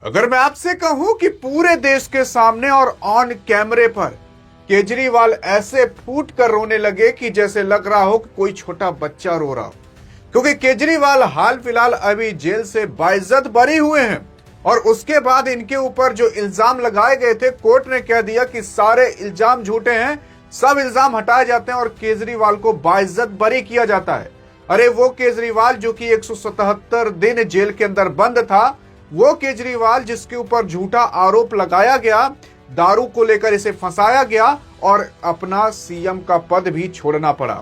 अगर मैं आपसे कहूं कि पूरे देश के सामने और ऑन कैमरे पर केजरीवाल ऐसे फूट कर रोने लगे कि जैसे लग रहा हो कि कोई छोटा बच्चा रो रहा हो, क्योंकि केजरीवाल हाल फिलहाल अभी जेल से बाइज्जत बरी हुए हैं और उसके बाद इनके ऊपर जो इल्जाम लगाए गए थे, कोर्ट ने कह दिया कि सारे इल्जाम झूठे हैं, सब इल्जाम हटाए जाते हैं और केजरीवाल को बाइज्जत बरी किया जाता है। अरे वो केजरीवाल जो कि 177 दिन जेल के अंदर बंद था, वो केजरीवाल जिसके ऊपर झूठा आरोप लगाया गया, दारू को लेकर इसे फंसाया गया और अपना सीएम का पद भी छोड़ना पड़ा,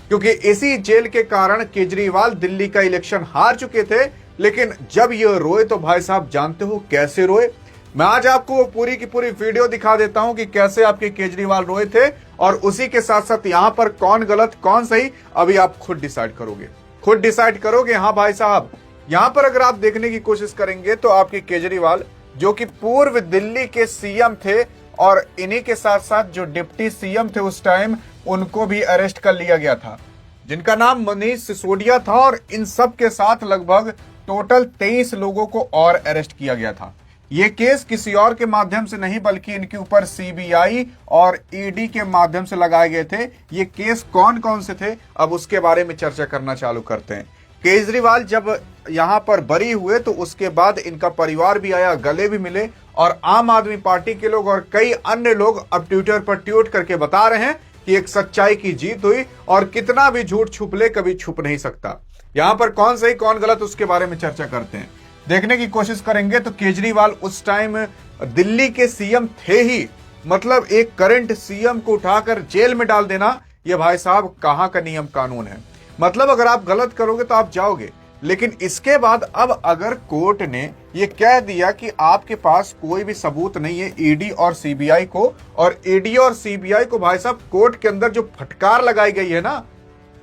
क्योंकि इसी जेल के कारण केजरीवाल दिल्ली का इलेक्शन हार चुके थे। लेकिन जब ये रोए तो भाई साहब जानते हो कैसे रोए? मैं आज आपको वो पूरी की पूरी वीडियो दिखा देता हूं कि कैसे आपके केजरीवाल रोए थे, और उसी के साथ साथ यहां पर कौन गलत कौन सही अभी आप खुद डिसाइड करोगे, खुद डिसाइड करोगे। हाँ भाई साहब, यहां पर अगर आप देखने की कोशिश करेंगे तो आपके केजरीवाल जो कि पूर्व दिल्ली के सीएम थे और इन्हीं के साथ साथ जो डिप्टी सीएम थे उस टाइम, उनको भी अरेस्ट कर लिया गया था, जिनका नाम मनीष सिसोदिया था, और इन सब के साथ लगभग टोटल 23 लोगों को और अरेस्ट किया गया था। ये केस किसी और के माध्यम से नहीं बल्कि इनके ऊपर सीबीआई और ईडी के माध्यम से लगाए गए थे। ये केस कौन कौन से थे, अब उसके बारे में चर्चा करना चालू करते हैं। केजरीवाल जब यहां पर बरी हुए तो उसके बाद इनका परिवार भी आया, गले भी मिले, और आम आदमी पार्टी के लोग और कई अन्य लोग अब ट्विटर पर ट्वीट करके बता रहे हैं कि एक सच्चाई की जीत हुई और कितना भी झूठ छुप ले कभी छुप नहीं सकता। यहां पर कौन सही कौन गलत उसके बारे में चर्चा करते हैं, देखने की कोशिश करेंगे। तो केजरीवाल उस टाइम दिल्ली के सीएम थे ही, मतलब एक करंट सीएम को उठाकर जेल में डाल देना, यह भाई साहब कहां का नियम कानून है। मतलब अगर आप गलत करोगे तो आप जाओगे, लेकिन इसके बाद अब अगर कोर्ट ने यह कह दिया कि आपके पास कोई भी सबूत नहीं है ईडी और सीबीआई को, और ईडी और सीबीआई को भाई साहब कोर्ट के अंदर जो फटकार लगाई गई है ना,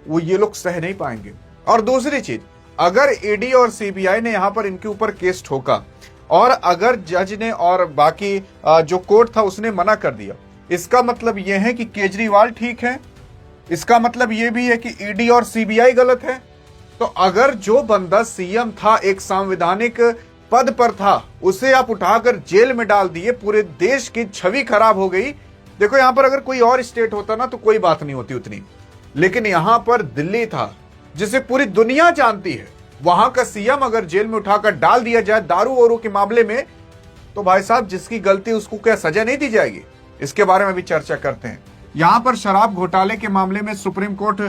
वो ये लोग सह नहीं पाएंगे। और दूसरी चीज, अगर ईडी और सीबीआई ने यहां पर इनके ऊपर केस ठोका और अगर जज ने और बाकी जो कोर्ट था उसने मना कर दिया, इसका मतलब यह है कि केजरीवाल ठीक है, इसका मतलब यह भी है कि ईडी और सीबीआई गलत है। तो अगर जो बंदा सीएम था, एक संवैधानिक पद पर था, उसे आप उठाकर जेल में डाल दिए, पूरे देश की छवि खराब हो गई। देखो यहां पर अगर कोई और स्टेट होता ना तो कोई बात नहीं होती उतनी, लेकिन यहां पर दिल्ली था जिसे पूरी दुनिया जानती है, वहां का सीएम अगर जेल में उठाकर डाल दिया जाए दारू वारू के मामले में, तो भाई साहब जिसकी गलती उसको क्या सजा नहीं दी जाएगी? इसके बारे में भी चर्चा करते हैं। यहां पर शराब घोटाले के मामले में सुप्रीम कोर्ट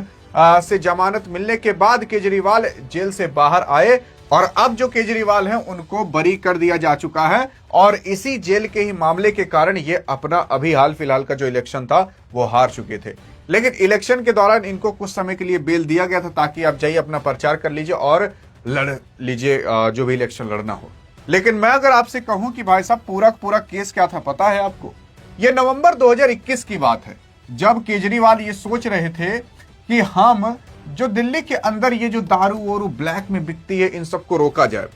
से जमानत मिलने के बाद केजरीवाल जेल से बाहर आए, और अब जो केजरीवाल हैं उनको बरी कर दिया जा चुका है, और इसी जेल के ही मामले के कारण ये अपना अभी हाल फिलहाल का जो इलेक्शन था वो हार चुके थे। लेकिन इलेक्शन के दौरान इनको कुछ समय के लिए बेल दिया गया था ताकि आप जाइए अपना प्रचार कर लीजिए और लड़ लीजिए जो भी इलेक्शन लड़ना हो। लेकिन मैं अगर आपसे कहूं कि भाई साहब पूरा केस क्या था पता है आपको? यह नवंबर 2021 की बात है, जब केजरीवाल ये सोच रहे थे कि हम जो दिल्ली के अंदर ये जो दारू वारू ब्लैक में बिकती है इन सबको रोका जाए।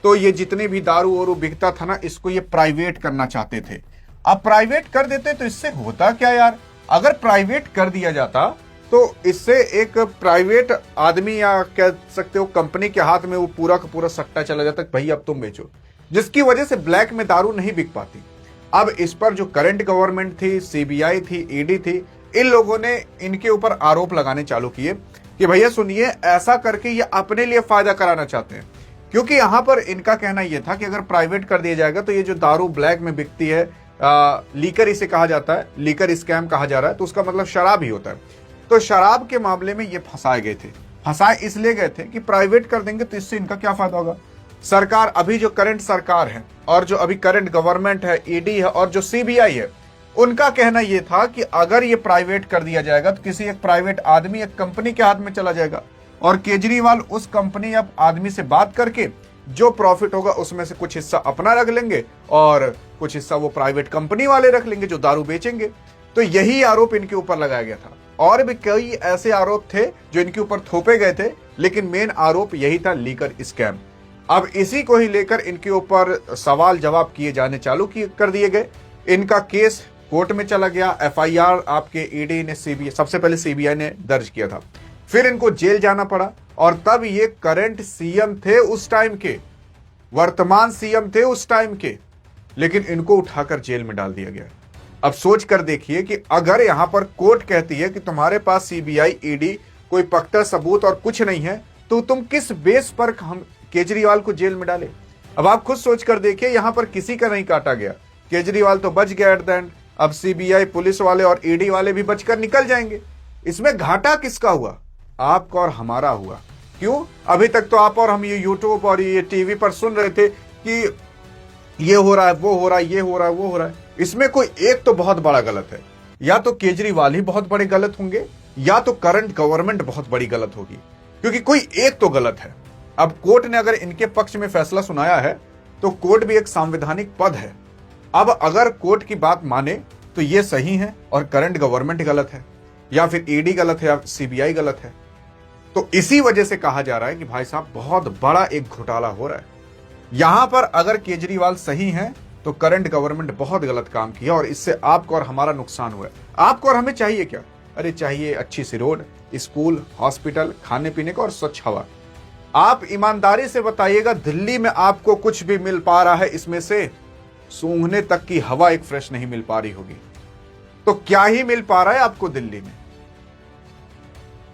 तो ये जितने भी दारू वारू बिकता था ना, इसको ये प्राइवेट करना चाहते थे। अब प्राइवेट कर देते तो इससे होता क्या यार, अगर प्राइवेट कर दिया जाता तो इससे एक प्राइवेट आदमी या कह सकते हो कंपनी के हाथ में वो पूरा का पूरा सट्टा चला जाता, भाई अब तुम बेचो, जिसकी वजह से ब्लैक में दारू नहीं बिक पाती। अब इस पर जो करंट गवर्नमेंट थी, सीबीआई थी, ईडी थी, इन लोगों ने इनके ऊपर आरोप लगाने चालू किए कि भैया सुनिए, ऐसा करके ये अपने लिए फायदा कराना चाहते हैं। क्योंकि यहां पर इनका कहना यह था कि अगर प्राइवेट कर दिया जाएगा तो ये जो दारू ब्लैक में बिकती है, लीकर इसे कहा जाता है, लीकर स्कैम कहा जा रहा है, तो उसका मतलब शराब ही होता है। तो शराब के मामले में ये फंसाए गए थे। फंसाए इसलिए गए थे कि प्राइवेट कर देंगे तो इससे इनका क्या फायदा होगा। सरकार अभी जो करंट सरकार है और जो अभी करंट गवर्नमेंट है, ईडी है और जो सीबीआई है, उनका कहना यह था कि अगर ये प्राइवेट कर दिया जाएगा तो किसी एक प्राइवेट आदमी, एक कंपनी के हाथ में चला जाएगा, और केजरीवाल उस कंपनी या आदमी से बात करके जो प्रॉफिट होगा उसमें से कुछ हिस्सा अपना रख लेंगे और कुछ हिस्सा वो प्राइवेट कंपनी वाले रख लेंगे जो दारू बेचेंगे। तो यही आरोप इनके ऊपर लगाया गया था। और भी कई ऐसे आरोप थे जो इनके ऊपर थोपे गए थे, लेकिन मेन आरोप यही था, लीकर स्कैम। अब इसी को ही लेकर इनके ऊपर सवाल जवाब किए जाने चालू कर दिए गए। इनका केस कोर्ट में चला गया, एफआईआर आपके ईडी ने, सबसे पहले सीबीआई ने दर्ज किया था, फिर इनको जेल जाना पड़ा, और तब ये करंट सीएम थे उस टाइम के, वर्तमान सीएम थे उस टाइम के, लेकिन इनको उठाकर जेल में डाल दिया गया। अब सोच कर देखिए कि अगर यहां पर कोर्ट कहती है कि तुम्हारे पास सीबीआई ईडी कोई पक्का सबूत और कुछ नहीं है, तो तुम किस बेस पर हम केजरीवाल को जेल में डाले। अब आप खुद सोच कर देखिए, यहां पर किसी का नहीं काटा गया, केजरीवाल तो बच गया एट द एंड। अब सीबीआई पुलिस वाले और ईडी वाले भी बचकर निकल जाएंगे। इसमें घाटा किसका हुआ? आपका और हमारा हुआ। क्यों? अभी तक तो आप और हम ये यूट्यूब और ये टीवी पर सुन रहे थे कि ये हो रहा है, वो हो रहा है, ये हो रहा है, वो हो रहा है। इसमें कोई एक तो बहुत बड़ा गलत है, या तो केजरीवाल ही बहुत बड़े गलत होंगे, या तो करंट गवर्नमेंट बहुत बड़ी गलत होगी, क्योंकि कोई एक तो गलत है। अब कोर्ट ने अगर इनके पक्ष में फैसला सुनाया है, तो कोर्ट भी एक संवैधानिक पद है। अब अगर कोर्ट की बात माने तो ये सही है और करंट गवर्नमेंट गलत है, या फिर ईडी गलत है, या सीबीआई गलत है। तो इसी वजह से कहा जा रहा है कि भाई साहब बहुत बड़ा एक घोटाला हो रहा है। यहां पर अगर केजरीवाल सही हैं तो करंट गवर्नमेंट बहुत गलत काम किया और इससे आपको और हमारा नुकसान हुआ है। आपको और हमें चाहिए क्या? अरे चाहिए अच्छी सी रोड, स्कूल, हॉस्पिटल, खाने पीने का और स्वच्छ हवा। आप ईमानदारी से बताइएगा, दिल्ली में आपको कुछ भी मिल पा रहा है इसमें से? सूंघने तक की हवा एक फ्रेश नहीं मिल पा रही होगी, तो क्या ही मिल पा रहा है आपको दिल्ली में।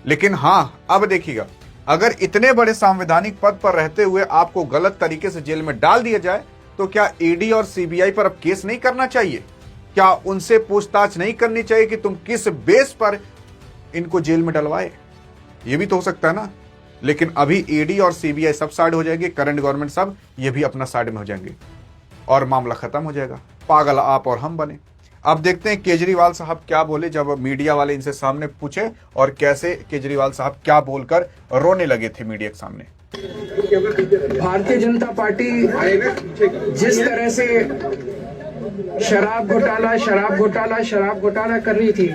लेकिन हां, अब देखिएगा, अगर इतने बड़े संवैधानिक पद पर रहते हुए आपको गलत तरीके से जेल में डाल दिया जाए, तो क्या ईडी और सीबीआई पर अब केस नहीं करना चाहिए? क्या उनसे पूछताछ नहीं करनी चाहिए कि तुम किस बेस पर इनको जेल में डलवाए? ये भी तो हो सकता है ना। लेकिन अभी ईडी और सीबीआई सब साइड हो जाएंगे, करंट गवर्नमेंट सब ये भी अपना साइड में हो जाएंगे और मामला खत्म हो जाएगा। पागल आप और हम बने। अब देखते हैं केजरीवाल साहब क्या बोले जब मीडिया वाले इनसे सामने पूछे, और कैसे केजरीवाल साहब क्या बोलकर रोने लगे थे मीडिया के सामने। भारतीय जनता पार्टी जिस तरह से शराब घोटाला कर रही थी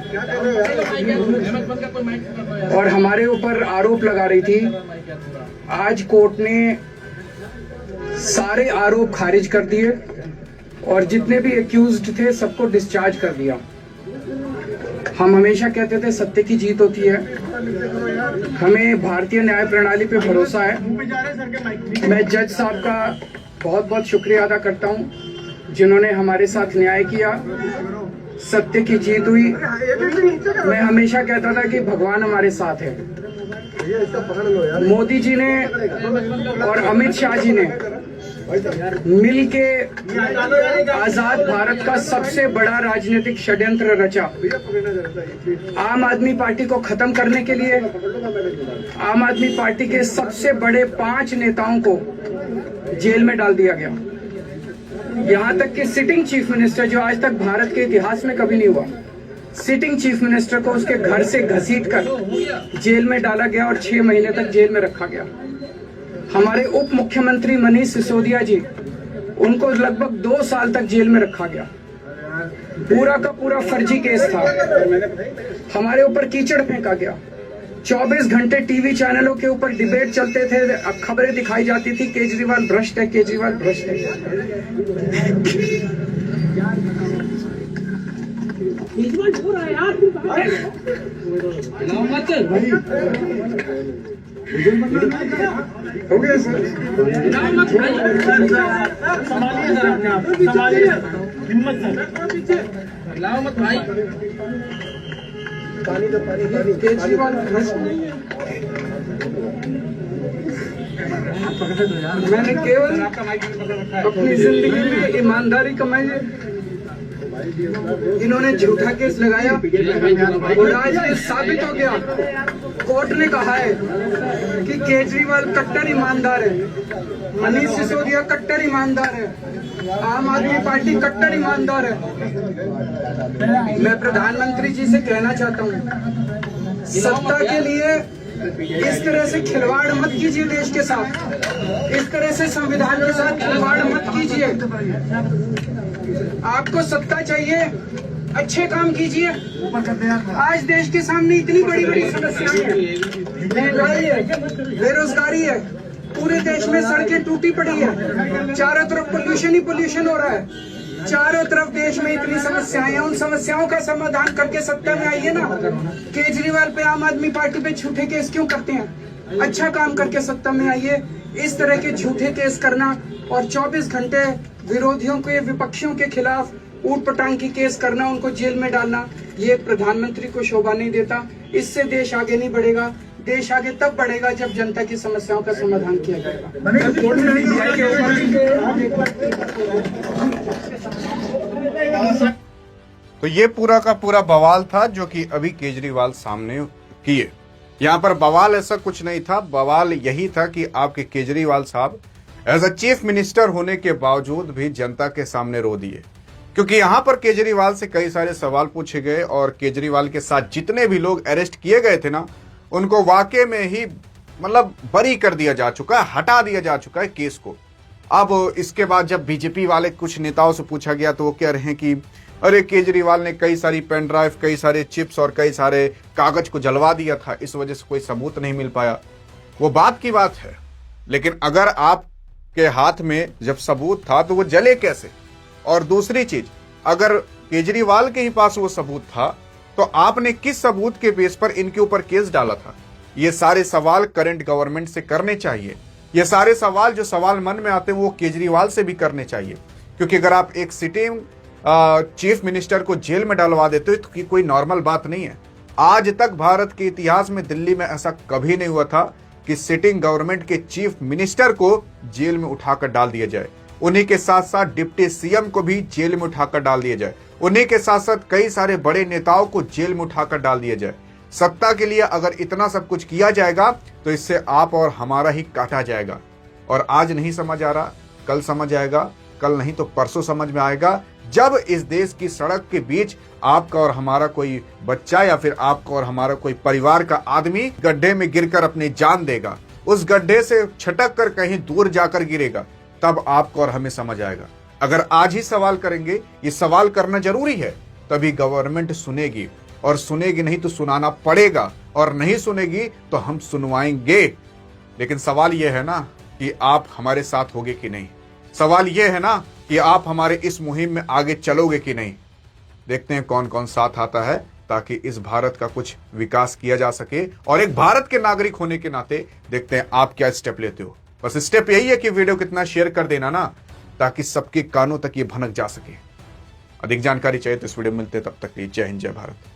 और हमारे ऊपर आरोप लगा रही थी, आज कोर्ट ने सारे आरोप खारिज कर दिए और जितने भी एक्यूज्ड थे सबको डिस्चार्ज कर दिया। हम हमेशा कहते थे सत्य की जीत होती है, हमें भारतीय न्याय प्रणाली पे भरोसा है। मैं जज साहब का बहुत बहुत शुक्रिया अदा करता हूं, जिन्होंने हमारे साथ न्याय किया, सत्य की जीत हुई। मैं हमेशा कहता था कि भगवान हमारे साथ है। मोदी जी ने और अमित शाह जी ने मिलके आजाद भारत का सबसे बड़ा राजनीतिक षड्यंत्र रचा। आम आदमी पार्टी को खत्म करने के लिए आम आदमी पार्टी के सबसे बड़े 5 नेताओं को जेल में डाल दिया गया। यहां तक कि सिटिंग चीफ मिनिस्टर, जो आज तक भारत के इतिहास में कभी नहीं हुआ, सिटिंग चीफ मिनिस्टर को उसके घर से घसीटकर जेल में डाला गया और 6 महीने तक जेल में रखा गया। हमारे उप मुख्यमंत्री मनीष सिसोदिया जी, उनको लगभग 2 साल तक जेल में रखा गया। पूरा का पूरा फर्जी केस था। हमारे ऊपर कीचड़ फेंका गया। 24 घंटे टीवी चैनलों के ऊपर डिबेट चलते थे, अब खबरें दिखाई जाती थी केजरीवाल भ्रष्ट है, केजरीवाल भ्रष्ट है। हो गया सर, संभालिए सर अपने आप, संभालिए, हिम्मत सर, लाओ मत भाई, पानी तो पानी, केजरीवाल मैंने केवल अपनी जिंदगी में ईमानदारी कमाई है। इन्होंने झूठा केस लगाया और आज ये साबित हो गया। कोर्ट ने कहा है कि केजरीवाल कट्टर ईमानदार है, मनीष सिसोदिया कट्टर ईमानदार है, आम आदमी पार्टी कट्टर ईमानदार है। मैं प्रधानमंत्री जी से कहना चाहता हूँ, सत्ता के लिए इस तरह से खिलवाड़ मत कीजिए देश के साथ, इस तरह से संविधान के साथ खिलवाड़ मत कीजिए। आपको सत्ता चाहिए, अच्छे काम कीजिए। आज देश के सामने इतनी बड़ी बड़ी समस्याएं हैं, महंगाई है, बेरोजगारी है, पूरे देश में सड़कें टूटी पड़ी है, चारों तरफ पोल्यूशन ही पोल्यूशन हो रहा है, चारों तरफ देश में इतनी समस्याएं हैं। उन समस्याओं का समाधान करके सत्ता में आइए ना। केजरीवाल पे, आम आदमी पार्टी पे झूठे केस क्यों करते हैं? अच्छा काम करके सत्ता में आइए। इस तरह के झूठे केस करना और 24 घंटे विरोधियों के, विपक्षियों के खिलाफ ऊट पटांग की केस करना, उनको जेल में डालना, ये प्रधानमंत्री को शोभा नहीं देता। इससे देश आगे नहीं बढ़ेगा। देश आगे तब बढ़ेगा जब जनता की समस्याओं का समाधान किया जाएगा। तो ये पूरा का पूरा बवाल था जो कि अभी केजरीवाल सामने किए। यहाँ पर बवाल ऐसा कुछ नहीं था, बवाल यही था कि आपके केजरीवाल साहब एज अ चीफ मिनिस्टर होने के बावजूद भी जनता के सामने रो दिए, क्योंकि यहां पर केजरीवाल से कई सारे सवाल पूछे गए और केजरीवाल के साथ जितने भी लोग अरेस्ट किए गए थे ना, उनको वाकई में ही मतलब बरी कर दिया जा चुका है, हटा दिया जा चुका है केस को। अब इसके बाद जब बीजेपी वाले कुछ नेताओं से पूछा गया तो वो कह रहे हैं कि अरे केजरीवाल ने कई सारी पेन ड्राइव, कई सारे चिप्स और कई सारे कागज को जलवा दिया था, इस वजह से कोई सबूत नहीं मिल पाया। वो बात की बात है, लेकिन अगर आपके हाथ में जब सबूत था तो वो जले कैसे? और दूसरी चीज, अगर केजरीवाल के ही पास वो सबूत था तो आपने किस सबूत के बेस पर इनके ऊपर केस डाला था? ये सारे सवाल करंट गवर्नमेंट से करने चाहिए। ये सारे सवाल जो सवाल मन में आते हैं वो केजरीवाल से भी करने चाहिए, क्योंकि अगर आप एक सिटिंग चीफ मिनिस्टर को जेल में डालवा देते हो तो कोई नॉर्मल बात नहीं है। आज तक भारत के इतिहास में दिल्ली में ऐसा कभी नहीं हुआ था कि सिटिंग गवर्नमेंट के चीफ मिनिस्टर को जेल में उठाकर डाल दिया जाए। उन्हीं के साथ साथ डिप्टी सीएम को भी जेल में उठाकर डाल दिया जाए। उन्हीं के साथ साथ कई सारे बड़े नेताओं को जेल में उठाकर डाल दिया जाए। सत्ता के लिए अगर इतना सब कुछ किया जाएगा तो इससे आप और हमारा ही काटा जाएगा। और आज नहीं समझ आ रहा, कल समझ आएगा, कल नहीं तो परसों समझ में आएगा, जब इस देश की सड़क के बीच आपका और हमारा कोई बच्चा या फिर आपका और हमारा कोई परिवार का आदमी गड्ढे में गिरकर अपनी जान देगा, उस गड्ढे से छटक कर कहीं दूर जाकर गिरेगा, तब आपको और हमें समझ आएगा। अगर आज ही सवाल करेंगे, ये सवाल करना जरूरी है, तभी गवर्नमेंट सुनेगी, और सुनेगी नहीं तो सुनाना पड़ेगा, और नहीं सुनेगी तो हम सुनवाएंगे। लेकिन सवाल यह है ना कि आप हमारे साथ होगे कि नहीं। सवाल यह है ना कि आप हमारे इस मुहिम में आगे चलोगे कि नहीं। देखते हैं कौन कौन साथ आता है, ताकि इस भारत का कुछ विकास किया जा सके। और एक भारत के नागरिक होने के नाते देखते हैं आप क्या स्टेप लेते हो। बस स्टेप यही है कि वीडियो कितना शेयर कर देना ना, ताकि सबके कानों तक ये भनक जा सके। अधिक जानकारी चाहिए तो इस वीडियो में मिलते हैं, तब तक के लिए जय हिंद, जय भारत।